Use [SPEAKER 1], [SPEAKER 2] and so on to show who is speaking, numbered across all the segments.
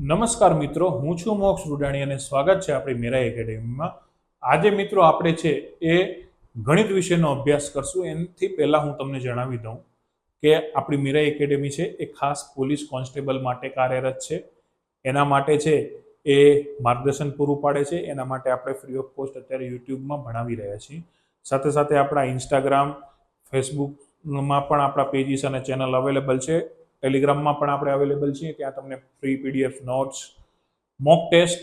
[SPEAKER 1] નમસ્કાર મિત્રો, હું છું મોક્ષ રૂડાણી અને સ્વાગત છે આપણી મેરા એકેડેમીમાં. આજે મિત્રો આપણે છે એ ગણિત વિષયનો અભ્યાસ કરશું. એનાથી પહેલાં હું તમને જણાવી દઉં કે આપણી મીરા એકેડેમી છે એ ખાસ પોલીસ કોન્સ્ટેબલ માટે કાર્યરત છે. એના માટે છે એ માર્ગદર્શન પૂરું પાડે છે. એના માટે આપણે ફ્રી ઓફ કોસ્ટ અત્યારે યુટ્યુબમાં ભણાવી રહ્યા છીએ. સાથે સાથે આપણા ઇન્સ્ટાગ્રામ, ફેસબુકમાં પણ આપણા પેજીસ અને ચેનલ અવેલેબલ છે. ટેલિગ્રામમાં પણ આપણે અવેલેબલ છીએ. ત્યાં તમને free PDF notes, mock test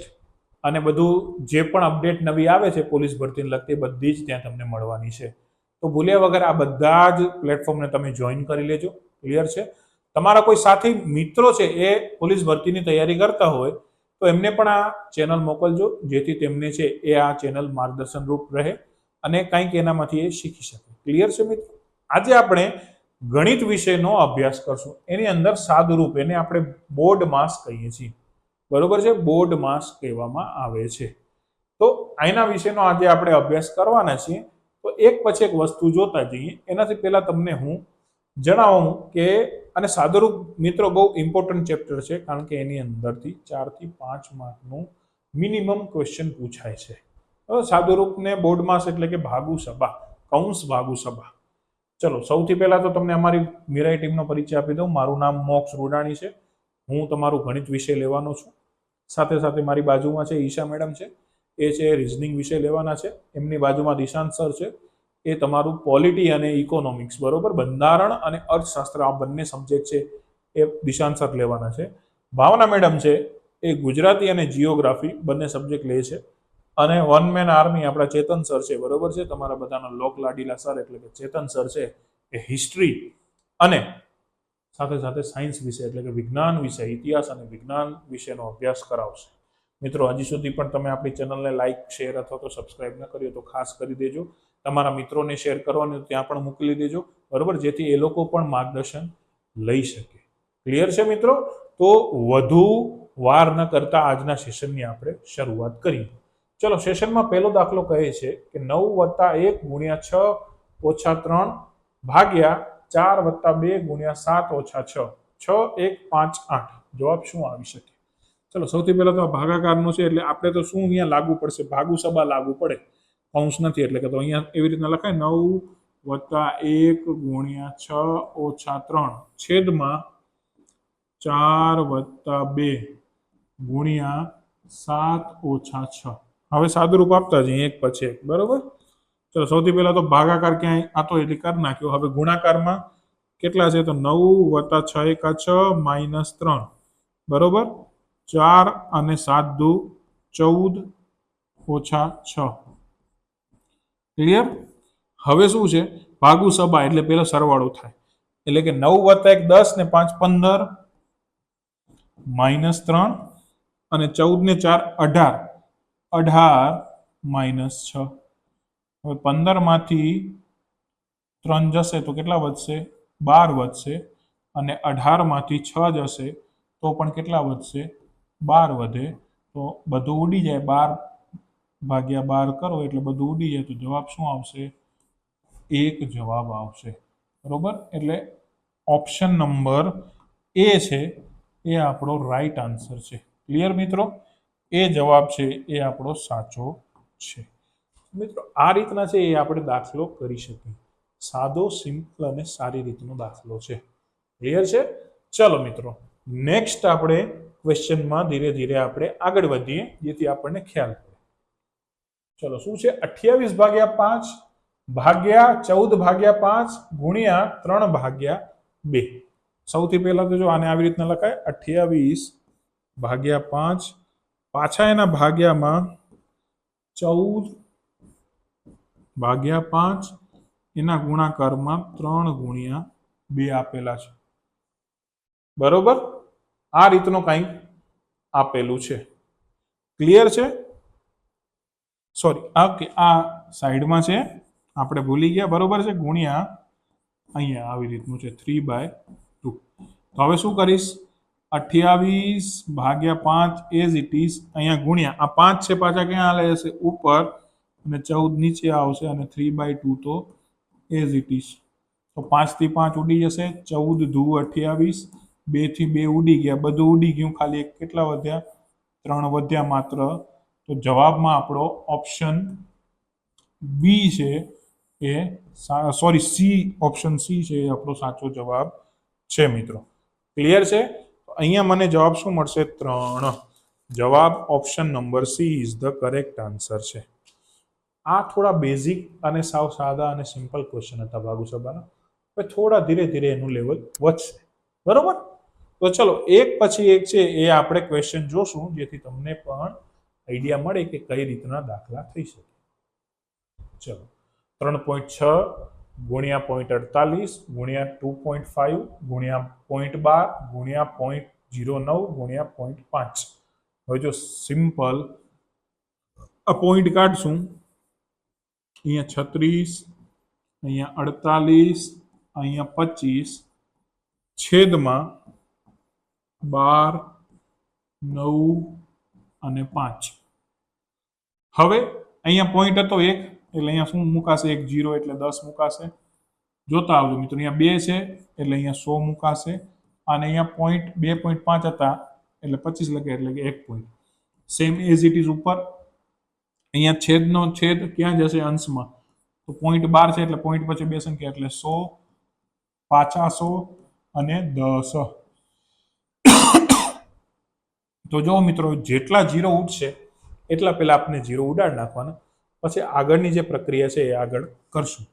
[SPEAKER 1] અને બધું જે પણ અપડેટ નવી આવે છે પોલીસ ભરતીને લગતી બધી જ ત્યાં તમને મળવાની છે. તો ભૂલ્યા વગર આ બધા જ પ્લેટફોર્મને તમે જોઈન કરી લેજો. ક્લિયર છે? તમારા કોઈ સાથી મિત્રો છે એ પોલીસ ભરતીની તૈયારી કરતા હોય તો એમને પણ આ ચેનલ મોકલજો, જેથી તેમને છે એ આ ચેનલ માર્ગદર્શન રૂપ રહે અને કંઈક એનામાંથી એ શીખી શકે. ક્લિયર છે મિત્રો? આજે આપણે ગણિત વિષયનો અભ્યાસ કરશું. એની અંદર સાદુરૂપ, એને આપણે બોર્ડ માસ કહીએ છીએ. બરોબર છે? બોર્ડ માસ કહેવામાં આવે છે. તો આના વિશેનો આજે આપણે અભ્યાસ કરવાના છીએ. તો એક પછી એક વસ્તુ જોતા જઈએ. એનાથી પહેલા તમને હું જણાવું કે અને સાદુરૂપ મિત્રો બહુ ઇમ્પોર્ટન્ટ ચેપ્ટર છે, કારણ કે એની અંદરથી 4 થી 5 માર્કનું મિનિમમ ક્વેશ્ચન પૂછાય છે. સાદુરૂપને બોર્ડ માસ એટલે કે ભાગુ સભા, કૌંસ ભાગુ સભા. ચલો, સૌથી પહેલા તો તમને અમારી મીરાઈ ટીમનો પરિચય આપી દઉં. મારું નામ મોક્ષ રૂડાણી છે. હું તમારું ગણિત વિષય લેવાનો છું. સાથે સાથે મારી બાજુમાં છે ઈશા મેડમ છે, એ છે રિઝનિંગ વિષય લેવાના છે. એમની બાજુમાં દિશાંત સર છે, એ તમારું પોલિટી અને ઇકોનોમિક્સ, બરોબર, બંધારણ અને અર્થશાસ્ત્ર, આ બંને સબ્જેક્ટ છે એ દિશાંત સર લેવાના છે. ભાવના મેડમ છે એ ગુજરાતી અને જીઓગ્રાફી બંને સબ્જેક્ટ લે છે. અને વન મેન આર્મી આપણા ચેતન સર છે, બરોબર છે, તમારા બધાના લોક લાડીલા સર એટલે કે ચેતન સર છે, એ હિસ્ટ્રી અને સાથે સાથે સાયન્સ વિષય એટલે કે વિજ્ઞાન વિષય, ઇતિહાસ અને વિજ્ઞાન વિષયનો અભ્યાસ કરાવશે. મિત્રો, હજી સુધી પણ તમે આપણી ચેનલને લાઇક, શેર અથવા તો સબસ્ક્રાઇબ ન કર્યો તો ખાસ કરી દેજો. તમારા મિત્રોને શેર કરવાનું ત્યાં પણ મોકલી દેજો, બરોબર, જેથી એ લોકો પણ માર્ગદર્શન લઈ શકે. ક્લિયર છે મિત્રો? તો વધુ વાર ન કરતા આજના સેશનની આપણે શરૂઆત કરીએ. ચલો, સેશનમાં પહેલો દાખલો કહે છે કે 9 + 1 × 6 - 3 ભાગ્યા 4 + 2 × 7 - 6. 6, 1, 5, 8. જવાબ શું આવી શકે? ચલો, સૌથી પહેલા તો ભાગાકારનું છે એટલે આપણે તો શું અહીંયા લાગુ પડશે? ભાગુ સભા લાગુ પડે. કૌંસ નથી એટલે કે તો અહીંયા એવી રીતના લખાય 9 + 1 × 6 - 3 છેદમાં 4 + 2 × 7 - 6. હવે સાદુરૂપ આપતા જઈએ એક પછી એક, બરોબર. ચલો, સૌથી પહેલા તો ભાગાકાર ક્યાંય આ તો એટલે કરી નાખ્યો. હવે ગુણાકારમાં કેટલા છે? તો 9 + 6 × 6 - 3, બરોબર. 4 અને 7 × 2 = 14 - 6. ક્લિયર? હવે શું છે? ભાગુ સભા એટલે પેલો સરવાળો થાય એટલે કે 9 + 1 10 ને 5 15 -3 અને 14 ને 4 18 18 - 6. હવે 15 માંથી 3 જશે તો કેટલા વધશે? 12 વધશે. અને 18 માંથી 6 જશે તો પણ કેટલા વધશે? 12 વધે. તો બધું ઉડી જાય. 12 / 12 કરો એટલે બધું ઉડી જાય. તો જવાબ શું આવશે? 1 જવાબ આવશે, બરોબર. એટલે ઓપ્શન નંબર એ છે એ આપણો રાઈટ આન્સર છે. ક્લિયર મિત્રો? એ જવાબ છે એ આપણો સાચો છે. મિત્રો, આ રીતના છે એ આપણે દાખલો કરી શકીએ. સાદો, સિમ્પલ અને સારી રીતનો દાખલો છે. ક્લિયર છે? ચલો મિત્રો, નેક્સ્ટ આપણે ક્વેશ્ચનમાં ધીરે ધીરે આપણે આગળ વધીએ, જેથી આપણને ખ્યાલ પડે. ચલો, શું છે? 28 / 5 ભાગ્યા 14 / 5 ગુણ્યા 3 / 2. સૌથી પહેલા તો જો આને આવી રીતના લખાય 28 / 5, પાછા એના ભાગ્યામાં 14 / 5, એના ગુણાકારમાં 3 × 2 આપેલા છે, બરોબર. આ રીતનો કંઈક આપેલું છે. ક્લિયર છે? સોરી, ઓકે, આ સાઈડમાં છે, આપણે ભૂલી ગયા, બરોબર છે. ગુણ્યા અહીંયા આવી રીતનું છે 3/2. તો હવે શું કરીશ? 28 / 5 એઝ ઇટ ઇઝ અહીંયા ગુણ્યા આ 5 છે, પાછા ક્યાં હાલે જશે? ઉપર, અને 14 નીચે આવશે, અને 3/2 તો એઝ ઇટ ઇઝ. તો 5 થી 5 ઉડી જશે. 14 × 2 = 28, 2 થી 2 ઉડી ગયા, બધું ઉડી ગયું, ખાલી એક કેટલા વધ્યા? 3 વધ્યા માત્ર. તો જવાબમાં આપણો ઓપ્શન બી છે એ સોરી સી, ઓપ્શન સી છે એ આપણો સાચો જવાબ છે મિત્રો. ક્લિયર છે? અહીંયા મને જવાબ શું મળશે? 3. જવાબ option number she is the correct answer છે. આ થોડા બેઝિક અને સાવ સાદા અને સિમ્પલ ક્વેશ્ચન હતા ભાગુસભાના. હવે થોડા ધીરે ધીરે એનું લેવલ વધશે. બરોબર? તો ચલો એક પછી એક છે એ આપણે ક્વેશ્ચન જોશું, જેથી તમને પણ આઈડિયા મળે કે કઈ રીતના દાખલા થઈ શકે. ચલો 3.6 ગુણ્યા 0.48 ગુણ્યા 2.5 ગુણ્યા 0.12 ગુણ્યા 0.09 ગુણ્યા 0.5. હવે જો સિમ્પલ આ પોઈન્ટ કાઢશું, અહીંયા 36, અહીંયા 48, અહીંયા 25, છેદમાં 12, 9 અને 5. હવે અહીંયા પોઈન્ટ હતો 1, એટલે અહીંયા શું મુકાશે? 1 0 એટલે 10 મુકાશે. જોતા આવજો મિત્રો, અહીંયા 2 છે એટલે અહીંયા 100 મુકાશે, અને અહીંયા પોઈન્ટ 2.5 હતા એટલે 25 લખે એટલે કે 1 point. Same as it is ઉપર. અહીંયા છેદનો છેદ ક્યાં જશે? અંશમાં. તો 0.12 છે એટલે પોઈન્ટ પછી 2 સંખ્યા એટલે 100, 50 અને 10. તો જો મિત્રો, જેટલા 0 ઉઠશે એટલા પહેલા આપણે 0 ઉડાડ નાખવાના, પછી આગળની જે પ્રક્રિયા છે એ આગળ કરશું.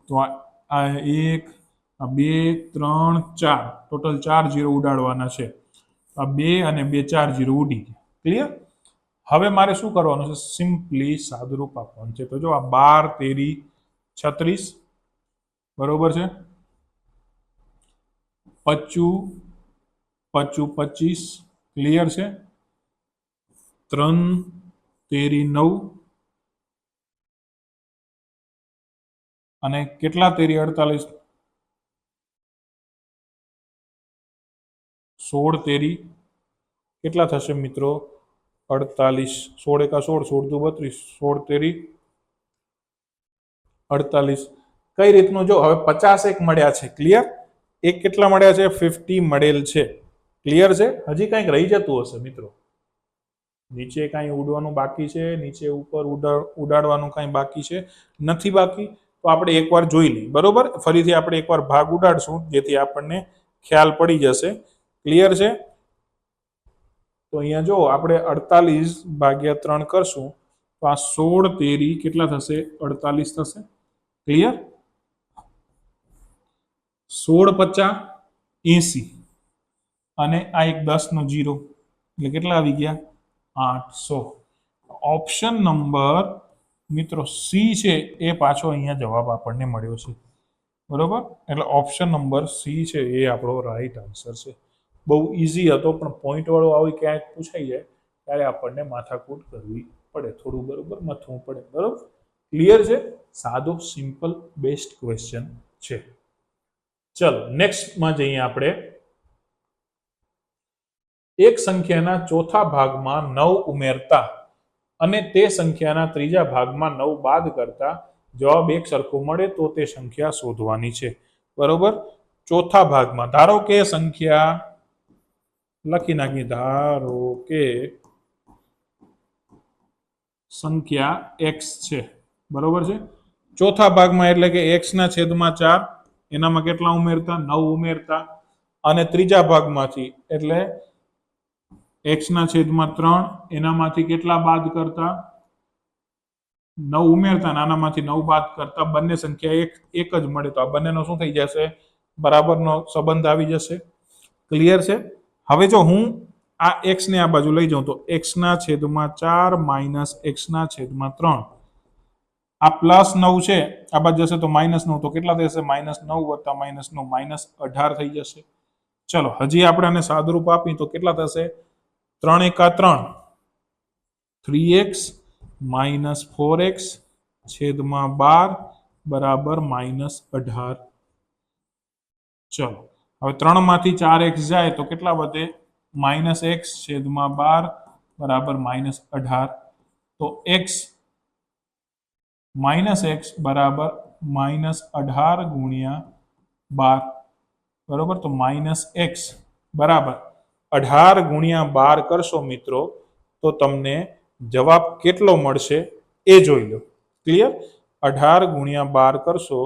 [SPEAKER 1] તો આ 1, આ 2, 3, 4, ટોટલ 4 0 ઉડાડવાના છે. આ 2 અને 2 4 0 ઉડી ગયા. ક્લિયર? હવે મારે શું કરવાનું છે? સિમ્પલી સાદુરૂપ આપવાનું છે. તો જો આ 12 13 36, બરોબર છે, 25 25, ક્લિયર છે, 3 13 9, અને કેટલા 13 48? 16 13 કેટલા થશે મિત્રો? 48. 16 એકા 16, 16 દુ 32, 16 13 48. કઈ રીતનું? જો હવે 50 એક મળ્યા છે. ક્લિયર? એક કેટલા મળ્યા છે? 50 મળેલ છે. ક્લિયર છે? હજી કંઈક રહી જતું હશે મિત્રો. નીચે કાંઈ ઉડવાનું બાકી છે? નીચે ઉપર ઉડાડવાનું કાંઈ બાકી છે? નથી બાકી. તો આપણે એકવાર જોઈ લઈએ. બરોબર? ફરીથી આપણે એકવાર ભાગ ઉડાડશું, જેથી આપણને ખ્યાલ પડી જશે. ક્લિયર છે? તો અહીંયા જો આપણે 48 ભાગ્યા 3 કરશું તો આ 16 13 કેટલા થશે? 48 થશે. ક્લિયર? 16 50 80, અને આ એક 10 નો 0 એટલે કેટલા આવી ગયા? 800. ઓપ્શન નંબર મિત્રો સી છે એ પાછો અહીંયા જવાબ આપણને મળ્યો છે. બરોબર? એટલે ઓપ્શન નંબર સી છે એ આપણો રાઈટ આન્સર છે. બહુ ઇઝી હતો, પણ પોઈન્ટ વાળો આવી ક્યાંક પૂછાઈ જાય ત્યારે આપણને માથાકૂટ કરવી પડે, થોડું બરોબર મથવું પડે. બરોબર? ક્લિયર છે? સાદો સિમ્પલ બેસ્ટ ક્વેશ્ચન છે. ચલો નેક્સ્ટમાં જઈએ આપણે. એક સંખ્યાના ચોથા ભાગમાં 9 ઉમેરતા અને તે સંખ્યાના ત્રીજા ભાગમાં 9 બાદ કરતા જવાબ એક સરખો મળે તો તે સંખ્યા શોધવાની છે. બરોબર? ચોથા ભાગમાં ધારો કે સંખ્યા લખી નાખી, ધારો કે સંખ્યા x છે. બરોબર છે? ચોથા ભાગમાં એટલે કે x ના છેદમાં 4, એનામાં કેટલા ઉમેરતા? 9 ઉમેરતા, અને ત્રીજા ભાગમાંથી એટલે x ના છેદમાં 3, એનામાંથી કેટલા બાદ કરતા? 9 ઉમેરતા, આનામાંથી 9 બાદ કરતા બંને સંખ્યા એક જ મળે, તો આ બંનેનો શું થઈ જશે? બરાબરનો સંબંધ આવી જશે. ક્લિયર છે? હવે જો હું આ x ને આ બાજુ લઈ જાઉં તો x ના છેદમાં 4 માઇનસ x ના છેદમાં 3, આ પ્લસ 9 છે, આ બાજુ જશે તો -9, તો કેટલા થશે? -9 વત્તા -9 -18 થઈ જશે. ચલો હજી આપણે આને સાદુરૂપ આપી તો કેટલા થશે? 3 એકા 3, 3x માઇનસ 4x છેદમાં 12 બરાબર -18. ચલો હવે 3 માંથી 4x જાય તો કેટલા વધે? -x છેદમાં 12 બરાબર -18. તો x બરાબર -18 ગુણ્યા 12. બરોબર, તો -x બરાબર 18 ગુણ્યા 12 કરશો મિત્રો તો તમને જવાબ કેટલો મળશે એ જોઈ લો. ક્લિયર? 18 ગુણ્યા 12 કરશો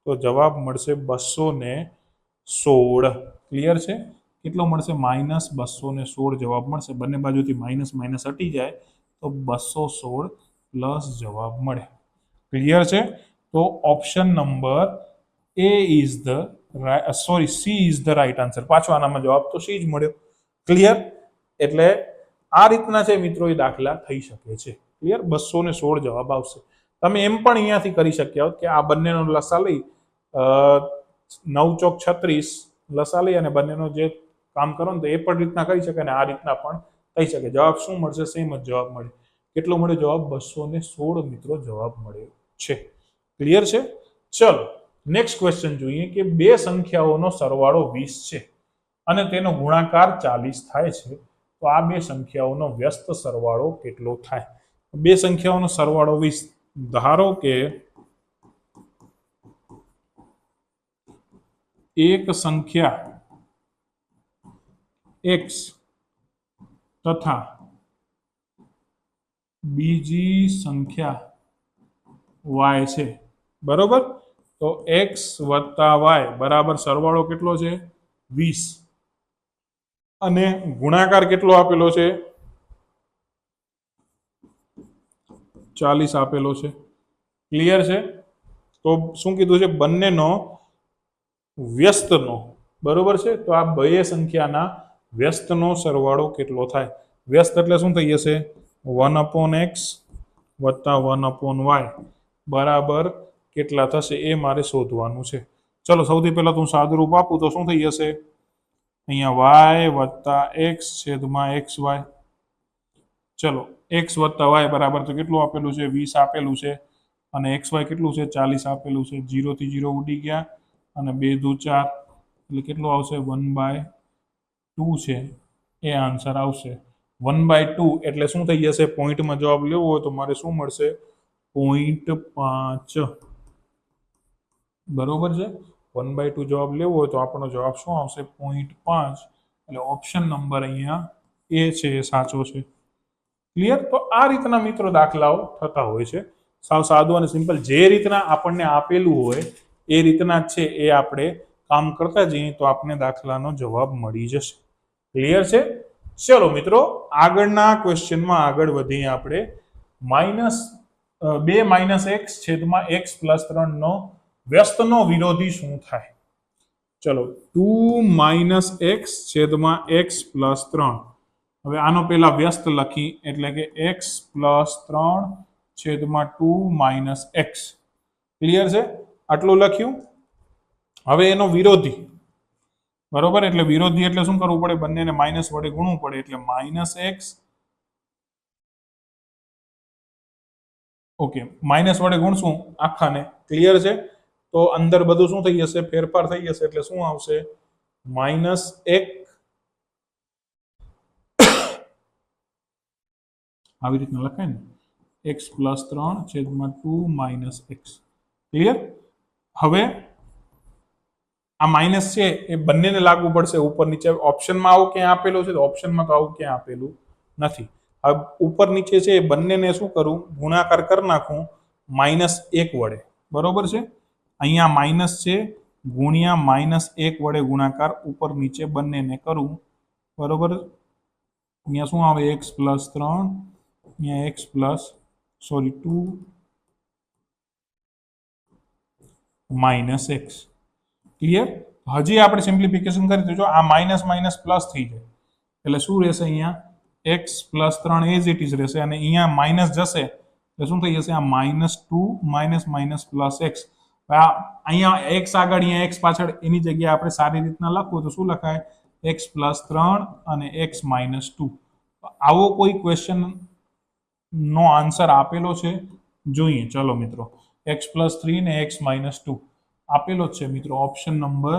[SPEAKER 1] તો જવાબ મળશે 216. ક્લિયર છે? કેટલો મળશે? -216 જવાબ મળશે. બંને બાજુથી માઇનસ માઇનસ હટી જાય તો 216 પ્લસ જવાબ મળે. ક્લિયર છે? તો option number A is the she is the right answer. પાછો આનામાં જવાબ તો સી જ મળ્યો. ક્લિયર? એટલે આ રીતના છે મિત્રો એ દાખલા થઈ શકે છે. ક્લિયર? 216 જવાબ આવશે. તમે એમ પણ અહીંયાથી કરી શક્યા હોત કે આ બંનેનો લસા લઈ 9 ચોક 36 લસા લઈ અને બંનેનો જે કામ કરો ને તો એ પણ રીતના કરી શકે અને આ રીતના પણ થઈ શકે. જવાબ શું મળશે? સેમ જ જવાબ મળે. કેટલો મળે જવાબ? 216 મિત્રો જવાબ મળ્યો છે. ક્લિયર છે? ચલો નેક્સ્ટ ક્વેશ્ચન જોઈએ કે બે સંખ્યાઓનો સરવાળો 20 છે અને તેનો ગુણાકાર 40 થાય છે, તો આ બે સંખ્યાઓનો વ્યસ્ત સરવાળો કેટલો થાય? બે સંખ્યાઓનો સરવાળો 20. ધારો કે એક સંખ્યા x તથા બીજી સંખ્યા y છે. બરોબર? તો x વત્તા y બરાબર સરવાળો કેટલો છે? 20. અને ગુણાકાર કેટલો આપેલો છે? 40 આપેલો છે. ક્લિયર છે? તો શું કીધું છે? બંનેનો વ્યસ્તનો. બરોબર છે? તો આ બે સંખ્યાના વ્યસ્તનો સરવાળો કેટલો થાય? વ્યસ્ત એટલે શું થઈ જશે? 1/x વત્તા 1/y બરાબર કેટલા થશે એ મારે શોધવાનું છે. ચલો સૌથી પહેલા હું સાદુરૂપ આપું તો શું થઈ જશે? અહીંયા y વત્તા x છેદમાં xy. ચલો x વત્તા y બરાબર તો કેટલું આપેલું છે? 20 આપેલું છે. અને xy કેટલું છે? 40 આપેલું છે. 0 થી 0 ઉડી ગયા અને 2 દુ 4 એટલે કેટલું આવશે? 1/2 છે એ આન્સર આવશે. 1/2 એટલે શું થઈ જશે? પોઈન્ટમાં જવાબ લેવો હોય તો મારે શું મળશે? 0.5. બરોબર છે? 1/2 જવાબ લેવો હોય તો આપણો જવાબ શું આવશે? 0.5. એટલે ઓપ્શન નંબર અહીંયા એ છે એ સાચો છે. ક્લિયર? તો આ રીતના મિત્રો દાખલાઓ થતા હોય છે. સાવ સાદું અને સિમ્પલ. જે રીતના આપણને આપેલું હોય એ રીતના છે એ આપણે કામ કરતા જઈએ તો આપણને દાખલાનો જવાબ મળી જશે. ક્લિયર છે? ચલો મિત્રો આગળના ક્વેશ્ચનમાં આગળ વધીએ આપણે. -2 x છેદમાં x પ્લસ 3 નો વ્યસ્તનો વિરોધી શું થાય? ચલો 2 - x છેદમાં x પ્લસ 3. હવે આનો પહેલા વ્યસ્ત લખી એટલે કે x પ્લસ 3 છેદમાં 2 - x. ક્લિયર છે? આટલું લખ્યું. હવે એનો વિરોધી. બરોબર? એટલે વિરોધી એટલે શું કરવું પડે? બંનેને માઇનસ વડે ગુણવું પડે એટલે -x. ઓકે, માઇનસ વડે ગુણશું આખાને. ક્લિયર છે? તો અંદર બધું શું થઈ જશે? ફેરફાર થઈ જશે એટલે શું આવશે? -1 આવી રીતના લખાય ને, x પ્લસ 3 છેદમાં 2 - x. ક્લિયર? હવે આ માઇનસ છે એ બંનેને લાગુ પડશે ઉપર નીચે. ઓપ્શનમાં આવું ક્યાં આપેલું છે? તો ઓપ્શનમાં તો આવું ક્યાં આપેલું નથી. હવે ઉપર નીચે છે એ બંનેને શું કરું? ગુણાકાર કરી નાખું -1 વડે. બરોબર છે? અહીંયા માઇનસ છે ગુણ્યા -1 વડે ગુણાકાર ઉપર નીચે બંનેને કરું. બરોબર? અહીંયા શું આવે? x પ્લસ 3 અહીંયા x પ્લસ 2 -x. ક્લિયર? હજી આપણે સિમ્પ્લિફિકેશન કરી તો જો આ માઇનસ માઇનસ પ્લસ થઈ જાય એટલે શું રહેશે? અહીંયા x plus 3 as it is રહેશે અને અહીંયા માઇનસ જશે એટલે શું થઈ જશે? આ -2 - પ્લસ x. અહીંયા x આગળ અહીંયા x પાછળ એની જગ્યાએ આપણે સારી રીતના લખવું તો શું લખાય? x પ્લસ 3 અને x -2. આવો કોઈ ક્વેશ્ચન નો આન્સર આપેલો છે? જોઈએ ચલો મિત્રો. x પ્લસ 3 ને x -2 આપેલો જ છે મિત્રો. ઓપ્શન નંબર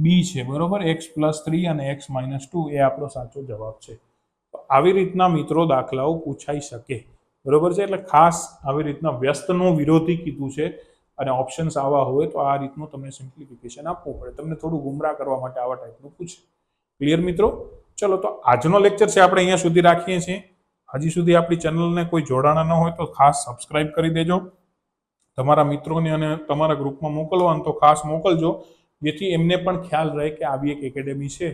[SPEAKER 1] બી છે. બરોબર? x પ્લસ 3 અને x -2 એ આપણો સાચો જવાબ છે. તો આવી રીતના મિત્રો દાખલાઓ પૂછાઈ શકે. બરોબર છે? એટલે ખાસ આવી રીતના વ્યસ્તનો વિરોધી કીધું છે અને ઓપ્શન્સ આવા હોય તો આ રીતનું તમને સિમ્પ્લિફિકેશન આપવું પડે, તમને થોડું ગુમરાહ કરવા માટે આવા ટાઈપનું પૂછે. ક્લિયર મિત્રો? ચલો તો આજનો લેક્ચર છે આપણે અહીંયા સુધી રાખીએ છીએ. હજી સુધી આપણી ચેનલને કોઈ જોડાણા ન હોય તો ખાસ સબસ્ક્રાઇબ કરી દેજો. તમારા મિત્રોને અને તમારા ગ્રુપમાં મોકલવાનું તો ખાસ મોકલજો, જેથી એમને પણ ખ્યાલ રહે કે આવી એક એકેડેમી છે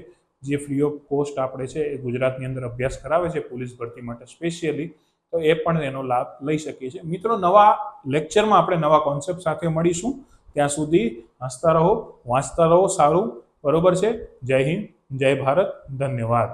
[SPEAKER 1] જે ફ્રી ઓફ કોસ્ટ આપણે છે એ ગુજરાતની અંદર અભ્યાસ કરાવે છે પોલીસ ભરતી માટે સ્પેશિયલી, તો એ પણ એનો લાભ લઈ શકીએ છીએ. મિત્રો, નવા લેક્ચરમાં આપણે નવા કોન્સેપ્ટ સાથે મળીશું. ત્યાં સુધી હસતા રહો, વાંચતા રહો સારું, બરોબર છે? જય હિન્દ, જય ભારત, ધન્યવાદ.